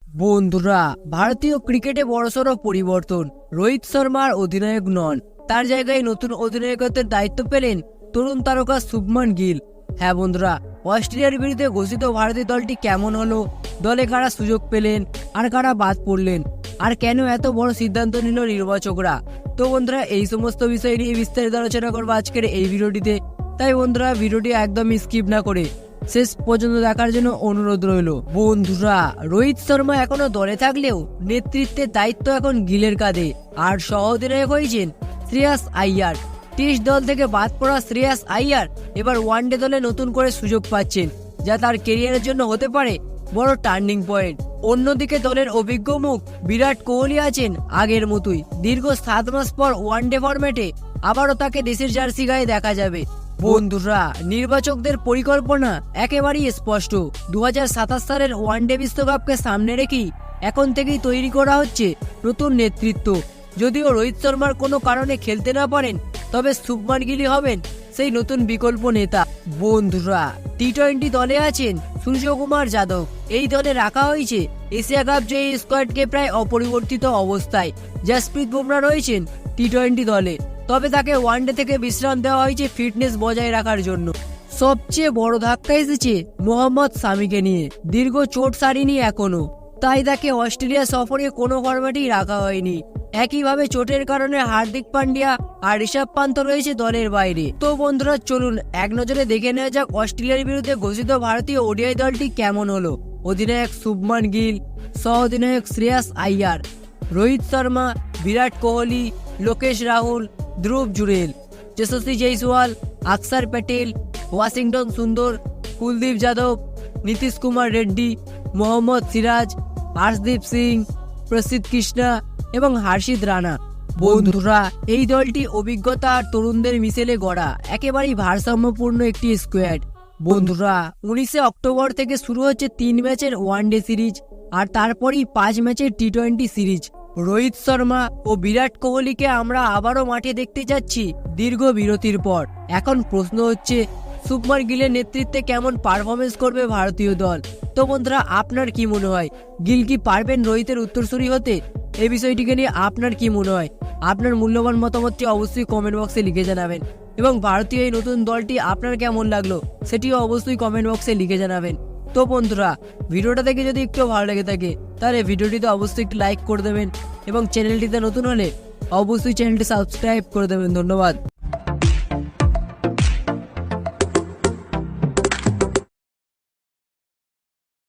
বন্ধুরা, ভারতীয় ক্রিকেটে বড়সড় পরিবর্তন। রোহিত শর্মা আর অধিনায়ক নন, তার জায়গায় নতুন অধিনায়কত্বের দায়িত্ব পেলেন তরুণ তারকা শুভমান গিল। হ্যাঁ বন্ধুরা, অস্ট্রেলিয়ার বিরুদ্ধে ঘোষিত ভারতীয় দলটি কেমন হলো, দলে কারা সুযোগ পেলেন আর কারা বাদ পড়লেন, আর কেন এত বড় সিদ্ধান্ত নিল নির্বাচকরা। তো বন্ধুরা, এই সমস্ত বিষয় নিয়ে বিস্তারিত আলোচনা করবো আজকের এই ভিডিওটিতে। তাই বন্ধুরা, ভিডিওটি একদমই স্কিপ না করে শেষ পর্যন্ত দেখার জন্য অনুরোধ রইল। বন্ধুরা, রোহিত শর্মা এখনো দলে থাকলেও নেতৃত্বের দায়িত্ব এখন গিলের কাঁধে, আর সহ অধিনায়ক হয়েছেন শ্রেয়াস আইয়ার। টেস্ট দল থেকে বাদ পড়া শ্রেয়াস আইয়ার এবার ওয়ানডে দলে নতুন করে সুযোগ পাচ্ছেন, যা তার কেরিয়ারের জন্য হতে পারে বড় টার্নিং পয়েন্ট। অন্যদিকে দলের অভিজ্ঞ মুখ বিরাট কোহলি আছেন আগের মতোই। দীর্ঘ 7 মাস পর ওয়ানডে ফরম্যাটে আবারও তাকে দেশের জার্সি গায়ে দেখা যাবে। বন্ধুরা, নির্বাচকদের পরিকল্পনা একেবারেই স্পষ্ট। 2027 সালের ওয়ানডে বিশ্বকাপকে সামনে রেখেই এখন থেকেই তৈরি করা হচ্ছে নতুন নেতৃত্ব। যদিও রোহিত শর্মার কোনো কারণে খেলতে না পারেন, তবে শুভমান গিল হবেন সেই নতুন বিকল্প নেতা। বন্ধুরা, টি-20 দলে আছেন সূর্যকুমার যাদব। এই দলে রাখা হয়েছে এশিয়া কাপ জয়ী স্কোয়াডকে প্রায় অপরিবর্তিত অবস্থায়। জাসপ্রীত বুমরা রয়েছেন টি-20 দলে, তবে তাকে ওয়ানডে থেকে বিশ্রাম দেওয়া হয়েছে ফিটনেস বজায় রাখার জন্য। সবচেয়ে বড় ধাক্কা এসেছে মোহাম্মদ শামিকে নিয়ে। দীর্ঘ চোট সারেনি এখনো, তাই তাকে অস্ট্রেলিয়া সফরে কোনো ফরম্যাটেই রাখা হয়নি। একইভাবে চোটের কারণে হার্দিক পান্ডিয়া আর ঋষভ পান্ত রয়েছে দলের বাইরে। তো বন্ধুরা, চলুন এক নজরে দেখে নেওয়া যাক অস্ট্রেলিয়ার বিরুদ্ধে ঘোষিত ভারতীয় ওডিআই দলটি কেমন হলো। অধিনায়ক শুভমান গিল, সহ অধিনায়ক শ্রেয়াস আইয়ার, রোহিত শর্মা, বিরাট কোহলি, লোকেশ রাহুল, ধ্রুব জুরেল, যশস্বী জয়সওয়াল, অক্ষর প্যাটেল, ওয়াশিংটন সুন্দর, কুলদীপ যাদব, নীতিশ কুমার রেড্ডি, মোহাম্মদ সিরাজ, হর্ষদীপ সিং, প্রসিদ্ধ কৃষ্ণা এবং হর্ষিত রানা। বন্ধুরা, এই দলটি অভিজ্ঞতা আর তরুণদের মিশেলে গড়া একেবারেই ভারসাম্যপূর্ণ একটি স্কোয়াড। বন্ধুরা, 19 অক্টোবর থেকে শুরু হচ্ছে 3 ম্যাচের ওয়ানডে সিরিজ, আর তারপরই 5 ম্যাচের টি-20 সিরিজ। রোহিত শর্মা ও বিরাট কোহলিকে আমরা আবারও মাঠে দেখতে যাচ্ছি দীর্ঘ বিরতির পর। এখন প্রশ্ন হচ্ছে, শুভমান গিলের নেতৃত্বে কেমন পারফরমেন্স করবে ভারতীয় দল। তো বন্ধুরা, আপনার কি মনে হয়, গিল কি পারবেন রোহিতের উত্তরসূরি হতে? এই বিষয়টিকে নিয়ে আপনার কি মনে হয়? আপনার মূল্যবান মতামতটি অবশ্যই কমেন্ট বক্সে লিখে জানাবেন, এবং ভারতীয় এই নতুন দলটি আপনার কেমন লাগলো সেটিও অবশ্যই কমেন্ট বক্সে লিখে জানাবেন। তো বন্ধুরা, ভিডিওটা দেখে যদি একটু ভালো লেগে থাকে তাহলে ভিডিওটিতে অবশ্যই একটু লাইক করে দেবেন, এবং চ্যানেলটিতে নতুন হলে অবশ্যই চ্যানেলটি সাবস্ক্রাইব করে দেবেন। ধন্যবাদ।